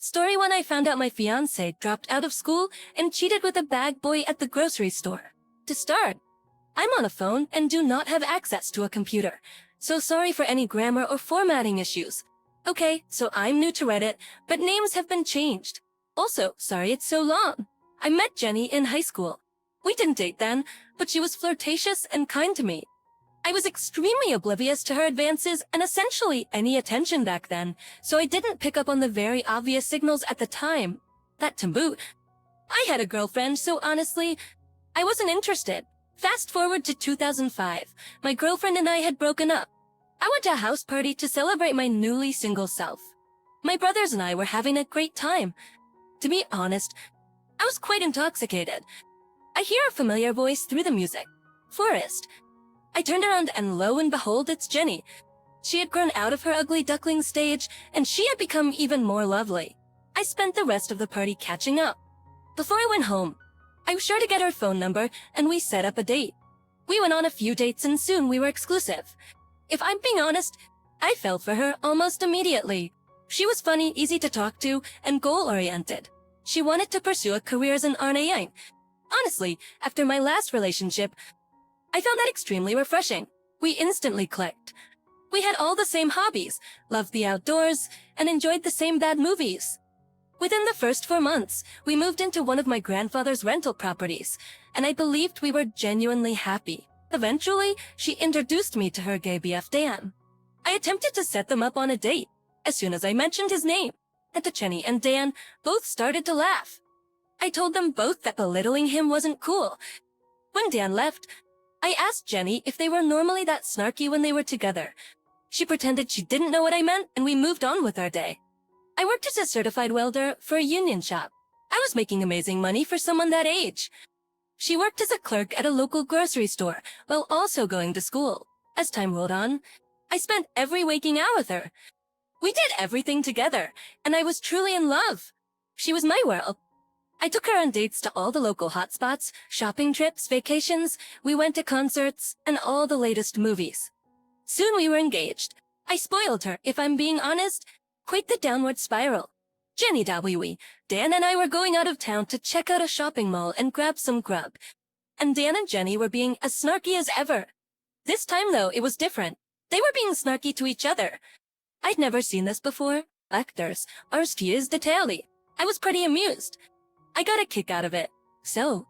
Story 1. I found out my fiancé dropped out of school and cheated with a bag boy at the grocery store. To start, I'm on a phone and do not have access to a computer, so sorry for any grammar or formatting issues. Okay, so I'm new to Reddit, but names have been changed. Also, sorry it's so long. I met Jenny in high school. We didn't date then, but she was flirtatious and kind to me. I was extremely oblivious to her advances and essentially any attention back then, so I didn't pick up on the very obvious signals at the time. That to boot. I had a girlfriend, so honestly, I wasn't interested. Fast forward to 2005, my girlfriend and I had broken up. I went to a house party to celebrate my newly single self. My brothers and I were having a great time. To be honest, I was quite intoxicated. I hear a familiar voice through the music. Forrest. I turned around and lo and behold, it's Jenny. She had grown out of her ugly duckling stage, and she had become even more lovely. I spent the rest of the party catching up. Before I went home, I was sure to get her phone number, and we set up a date. We went on a few dates and soon we were exclusive. If I'm being honest, I fell for her almost immediately. She was funny, easy to talk to, and goal-oriented. She wanted to pursue a career as an RNA. Honestly, after my last relationship, I found that extremely refreshing. We instantly clicked. We had all the same hobbies, loved the outdoors, and enjoyed the same bad movies. Within the first 4 months, we moved into one of my grandfather's rental properties, and I believed we were genuinely happy. Eventually, she introduced me to her gay BF Dan. I attempted to set them up on a date as soon as I mentioned his name, and Jenny and Dan both started to laugh. I told them both that belittling him wasn't cool. When Dan left, I asked Jenny if they were normally that snarky when they were together. She pretended she didn't know what I meant, and we moved on with our day. I worked as a certified welder for a union shop. I was making amazing money for someone that age. She worked as a clerk at a local grocery store while also going to school. As time rolled on, I spent every waking hour with her. We did everything together, and I was truly in love. She was my world. I took her on dates to all the local hotspots, shopping trips, vacations, we went to concerts, and all the latest movies. Soon we were engaged. I spoiled her, if I'm being honest, quite the downward spiral. Jenny da wee wee. Dan and I were going out of town to check out a shopping mall and grab some grub. And Dan and Jenny were being as snarky as ever. This time though, it was different. They were being snarky to each other. I'd never seen this before. Actors, ours is detailly. I was pretty amused. I got a kick out of it. So,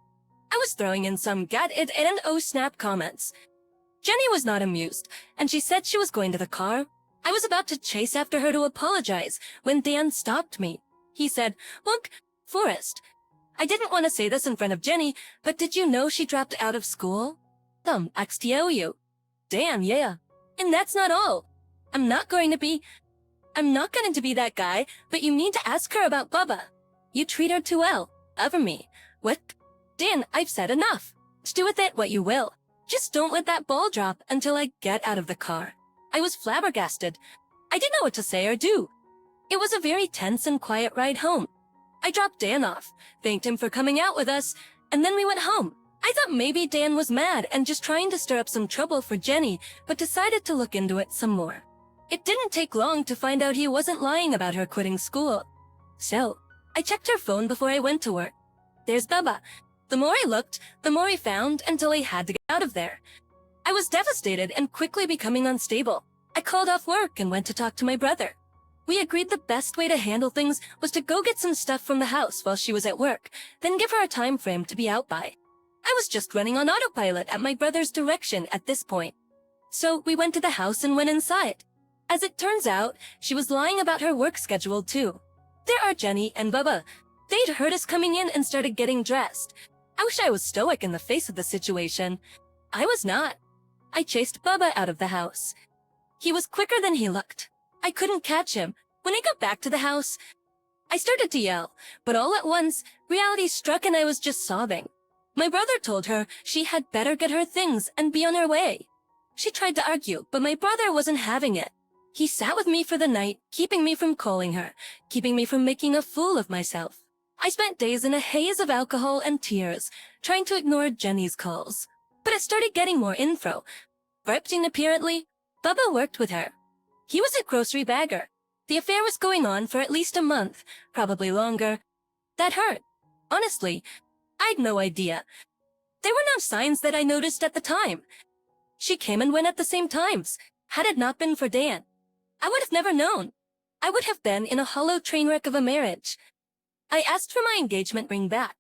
I was throwing in some "gat it and oh snap" comments. Jenny was not amused, and she said she was going to the car. I was about to chase after her to apologize when Dan stopped me. He said, "Look, Forrest, I didn't want to say this in front of Jenny, but did you know she dropped out of school?" XTOU. Dan, yeah. And that's not all. I'm not going to be that guy, but you need to ask her about Bubba. You treat her too well. Over me. What? Dan, I've said enough. Do with it what you will. Just don't let that ball drop until I get out of the car. I was flabbergasted. I didn't know what to say or do. It was a very tense and quiet ride home. I dropped Dan off, thanked him for coming out with us, and then we went home. I thought maybe Dan was mad and just trying to stir up some trouble for Jenny, but decided to look into it some more. It didn't take long to find out he wasn't lying about her quitting school. So, I checked her phone before I went to work. There's Bubba. The more I looked, the more I found until I had to get out of there. I was devastated and quickly becoming unstable. I called off work and went to talk to my brother. We agreed the best way to handle things was to go get some stuff from the house while she was at work, then give her a time frame to be out by. I was just running on autopilot at my brother's direction at this point. So we went to the house and went inside. As it turns out, she was lying about her work schedule too. There are Jenny and Bubba. They'd heard us coming in and started getting dressed. I wish I was stoic in the face of the situation. I was not. I chased Bubba out of the house. He was quicker than he looked. I couldn't catch him. When I got back to the house, I started to yell, but all at once, reality struck and I was just sobbing. My brother told her she had better get her things and be on her way. She tried to argue, but my brother wasn't having it. He sat with me for the night, keeping me from calling her, keeping me from making a fool of myself. I spent days in a haze of alcohol and tears, trying to ignore Jenny's calls. But I started getting more info. Apparently, Bubba worked with her. He was a grocery bagger. The affair was going on for at least a month, probably longer. That hurt. Honestly, I'd no idea. There were no signs that I noticed at the time. She came and went at the same times. Had it not been for Dan, I would have never known. I would have been in a hollow train wreck of a marriage. I asked for my engagement ring back.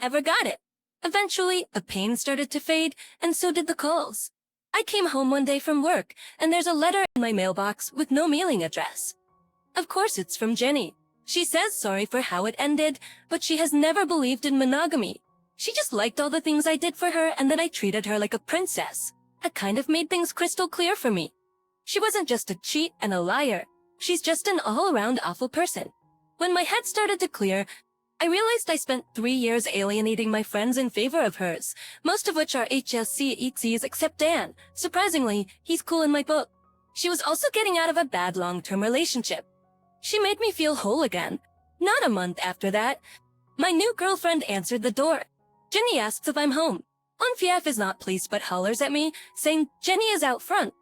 Never got it. Eventually, the pain started to fade, and so did the calls. I came home one day from work, and there's a letter in my mailbox with no mailing address. Of course it's from Jenny. She says sorry for how it ended, but she has never believed in monogamy. She just liked all the things I did for her and that I treated her like a princess. That kind of made things crystal clear for me. She wasn't just a cheat and a liar. She's just an all-around awful person. When my head started to clear, I realized I spent 3 years alienating my friends in favor of hers, most of which are HSC except Dan. Surprisingly, he's cool in my book. She was also getting out of a bad long-term relationship. She made me feel whole again. Not a month after that, my new girlfriend answered the door. Jenny asks if I'm home. Onfief is not pleased but hollers at me, saying Jenny is out front.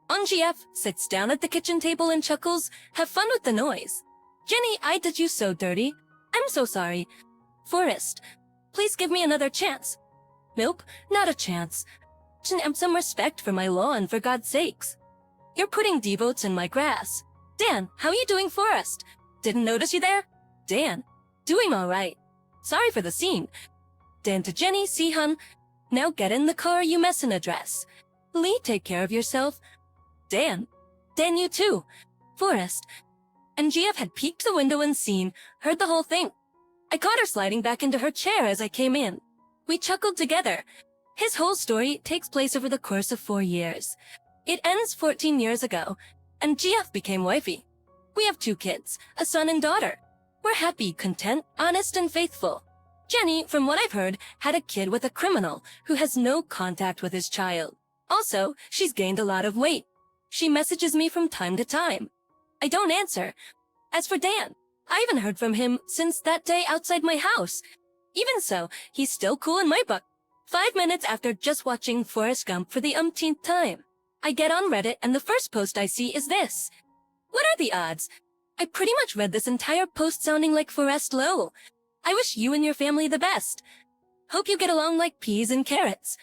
Onfief sits down at the kitchen table and chuckles, have fun with the noise. Jenny, I did you so dirty. I'm so sorry. Forrest, please give me another chance. Nope, not a chance. And some respect for my lawn, for God's sakes. You're putting devotes in my grass. Dan, how are you doing, Forrest? Didn't notice you there? Dan, doing all right. Sorry for the scene. Dan to Jenny, see hun. Now get in the car, you messin' address. Lee, take care of yourself. Dan, you too. Forrest. And GF had peeked the window and seen, heard the whole thing. I caught her sliding back into her chair as I came in. We chuckled together. His whole story takes place over the course of 4 years. It ends 14 years ago, and GF became wifey. We have 2 kids, a son and daughter. We're happy, content, honest, and faithful. Jenny, from what I've heard, had a kid with a criminal who has no contact with his child. Also, she's gained a lot of weight. She messages me from time to time. I don't answer. As for Dan, I haven't heard from him since that day outside my house. Even so, he's still cool in my book. 5 minutes after just watching Forrest Gump for the umpteenth time, I get on Reddit and the first post I see is this. What are the odds? I pretty much read this entire post sounding like Forrest Lowe. I wish you and your family the best. Hope you get along like peas and carrots.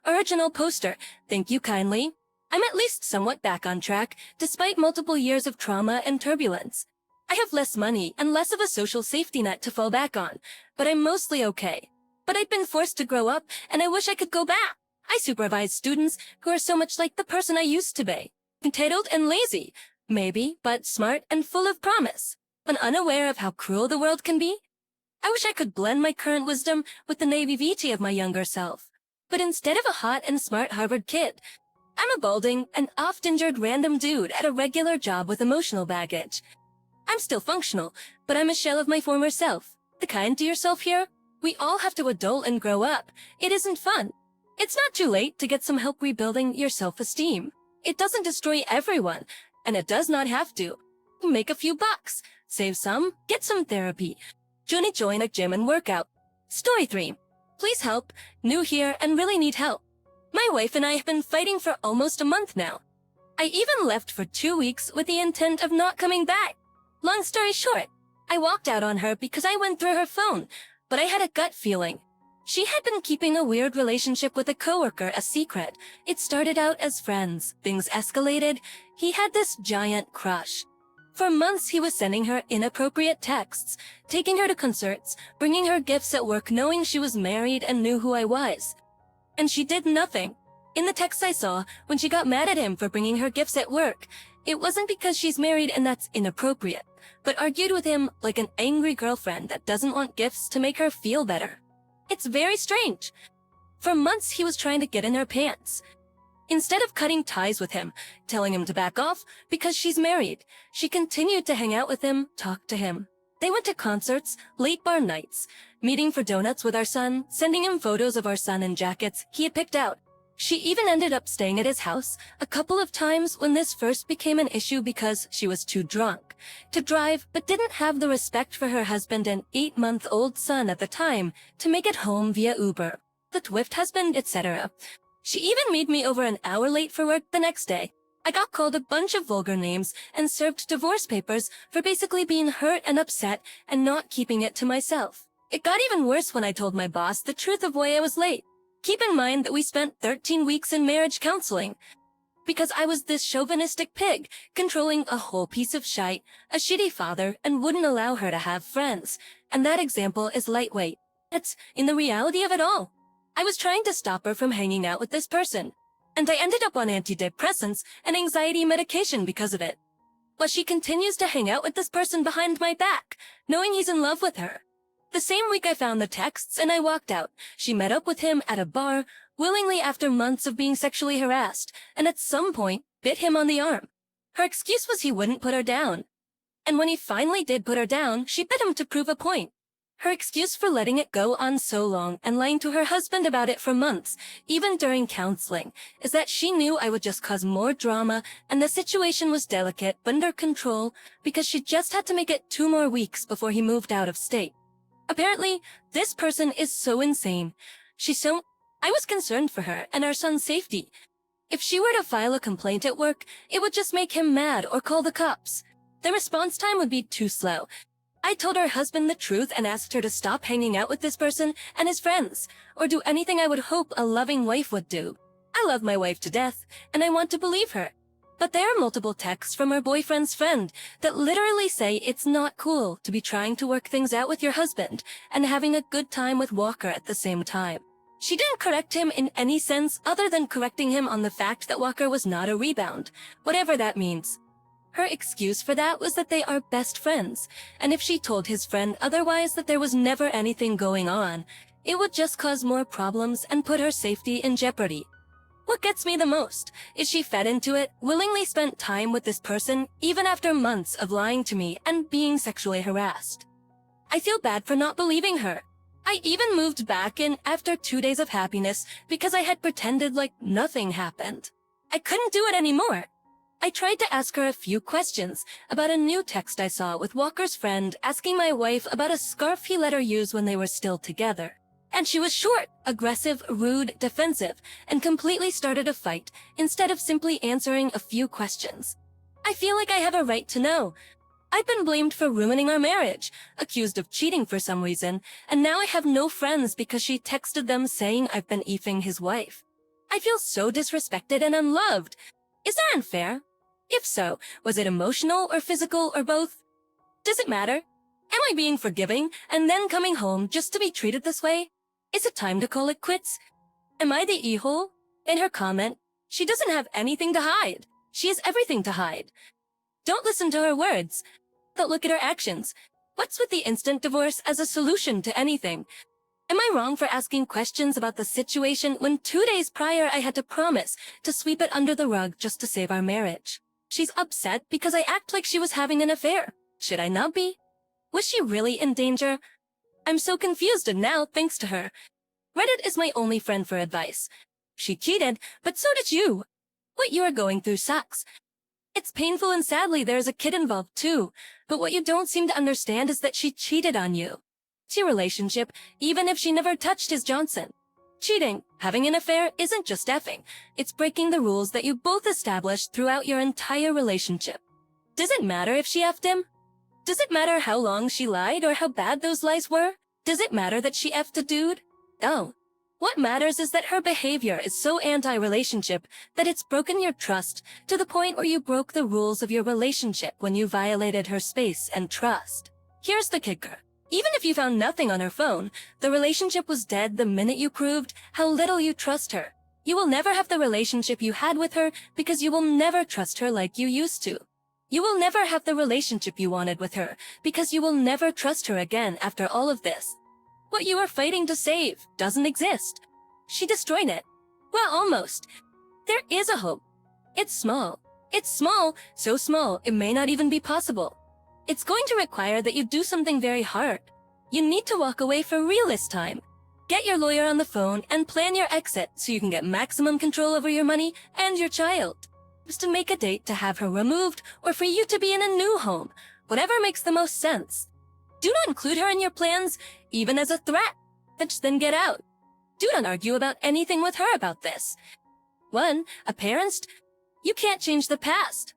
Original poster. Thank you kindly. I'm at least somewhat back on track, despite multiple years of trauma and turbulence. I have less money and less of a social safety net to fall back on, but I'm mostly okay. But I've been forced to grow up, and I wish I could go back. I supervise students who are so much like the person I used to be. Entitled and lazy, maybe, but smart and full of promise. But unaware of how cruel the world can be. I wish I could blend my current wisdom with the naivety of my younger self. But instead of a hot and smart Harvard kid, I'm a balding and oft-injured random dude at a regular job with emotional baggage. I'm still functional, but I'm a shell of my former self. The kind to yourself here? We all have to adult and grow up. It isn't fun. It's not too late to get some help rebuilding your self-esteem. It doesn't destroy everyone, and it does not have to. Make a few bucks, save some, get some therapy. Join a gym and workout. Story 3. Please help, new here and really need help. My wife and I have been fighting for almost a month now. I even left for 2 weeks with the intent of not coming back. Long story short, I walked out on her because I went through her phone, but I had a gut feeling. She had been keeping a weird relationship with a coworker a secret. It started out as friends. Things escalated. He had this giant crush. For months he was sending her inappropriate texts, taking her to concerts, bringing her gifts at work knowing she was married and knew who I was. And she did nothing. In the texts I saw, when she got mad at him for bringing her gifts at work, it wasn't because she's married and that's inappropriate, but argued with him like an angry girlfriend that doesn't want gifts to make her feel better. It's very strange. For months he was trying to get in her pants. Instead of cutting ties with him, telling him to back off because she's married, she continued to hang out with him, talk to him. They went to concerts, late bar nights, meeting for donuts with our son, sending him photos of our son in jackets he had picked out. She even ended up staying at his house a couple of times when this first became an issue because she was too drunk to drive but didn't have the respect for her husband and 8-month-old son at the time to make it home via Uber, the Twift husband, etc. She even made me over an hour late for work the next day. I got called a bunch of vulgar names and served divorce papers for basically being hurt and upset and not keeping it to myself. It got even worse when I told my boss the truth of why I was late. Keep in mind that we spent 13 weeks in marriage counseling. Because I was this chauvinistic pig, controlling a whole piece of shite, a shitty father, and wouldn't allow her to have friends. And that example is lightweight. It's in the reality of it all. I was trying to stop her from hanging out with this person. And I ended up on antidepressants and anxiety medication because of it. But she continues to hang out with this person behind my back, knowing he's in love with her. The same week I found the texts and I walked out. She met up with him at a bar, willingly after months of being sexually harassed, and at some point bit him on the arm. Her excuse was he wouldn't put her down. And when he finally did put her down, she bit him to prove a point. Her excuse for letting it go on so long and lying to her husband about it for months, even during counseling, is that she knew I would just cause more drama and the situation was delicate but under control because she just had to make it 2 more weeks before he moved out of state. Apparently, this person is so insane. I was concerned for her and our son's safety. If she were to file a complaint at work, it would just make him mad or call the cops. The response time would be too slow. I told her husband the truth and asked her to stop hanging out with this person and his friends, or do anything I would hope a loving wife would do. I love my wife to death, and I want to believe her. But there are multiple texts from her boyfriend's friend that literally say it's not cool to be trying to work things out with your husband and having a good time with Walker at the same time. She didn't correct him in any sense other than correcting him on the fact that Walker was not a rebound, whatever that means. Her excuse for that was that they are best friends, and if she told his friend otherwise that there was never anything going on, it would just cause more problems and put her safety in jeopardy. What gets me the most is she fed into it, willingly spent time with this person even after months of lying to me and being sexually harassed. I feel bad for not believing her. I even moved back in after 2 days of happiness because I had pretended like nothing happened. I couldn't do it anymore. I tried to ask her a few questions about a new text I saw with Walker's friend asking my wife about a scarf he let her use when they were still together. And she was short, aggressive, rude, defensive, and completely started a fight instead of simply answering a few questions. I feel like I have a right to know. I've been blamed for ruining our marriage, accused of cheating for some reason, and now I have no friends because she texted them saying I've been effing his wife. I feel so disrespected and unloved. Is that unfair? If so, was it emotional or physical or both? Does it matter? Am I being forgiving and then coming home just to be treated this way? Is it time to call it quits? Am I the e-hole? In her comment, she doesn't have anything to hide. She has everything to hide. Don't listen to her words, but look at her actions. What's with the instant divorce as a solution to anything? Am I wrong for asking questions about the situation when 2 days prior I had to promise to sweep it under the rug just to save our marriage? She's upset because I act like she was having an affair. Should I not be? Was she really in danger? I'm so confused and now, thanks to her. Reddit is my only friend for advice. She cheated, but so did you. What you are going through sucks. It's painful and sadly there's a kid involved too, but what you don't seem to understand is that she cheated on you. It's your relationship, even if she never touched his Johnson. Cheating, having an affair, isn't just effing. It's breaking the rules that you both established throughout your entire relationship. Does it matter if she effed him? Does it matter how long she lied or how bad those lies were? Does it matter that she effed a dude? No. What matters is that her behavior is so anti-relationship that it's broken your trust to the point where you broke the rules of your relationship when you violated her space and trust. Here's the kicker. Even if you found nothing on her phone, the relationship was dead the minute you proved how little you trust her. You will never have the relationship you had with her because you will never trust her like you used to. You will never have the relationship you wanted with her because you will never trust her again after all of this. What you are fighting to save doesn't exist. She destroyed it. Well, almost. There is a hope. It's small. It's small, so small it may not even be possible. It's going to require that you do something very hard. You need to walk away for real this time. Get your lawyer on the phone and plan your exit so you can get maximum control over your money and your child. Just to make a date to have her removed or for you to be in a new home, whatever makes the most sense. Do not include her in your plans, even as a threat. Then get out. Do not argue about anything with her about this. 1. A parent? You can't change the past.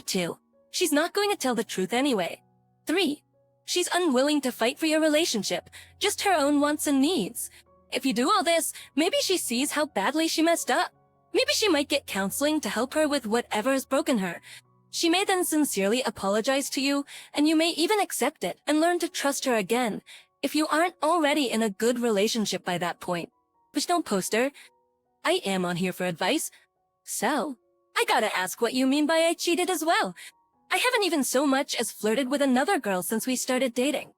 2. She's not going to tell the truth anyway. 3. She's unwilling to fight for your relationship, just her own wants and needs. If you do all this, maybe she sees how badly she messed up. Maybe she might get counseling to help her with whatever has broken her. She may then sincerely apologize to you, and you may even accept it and learn to trust her again, if you aren't already in a good relationship by that point. But don't poster. I am on here for advice. So, I gotta ask what you mean by I cheated as well. I haven't even so much as flirted with another girl since we started dating.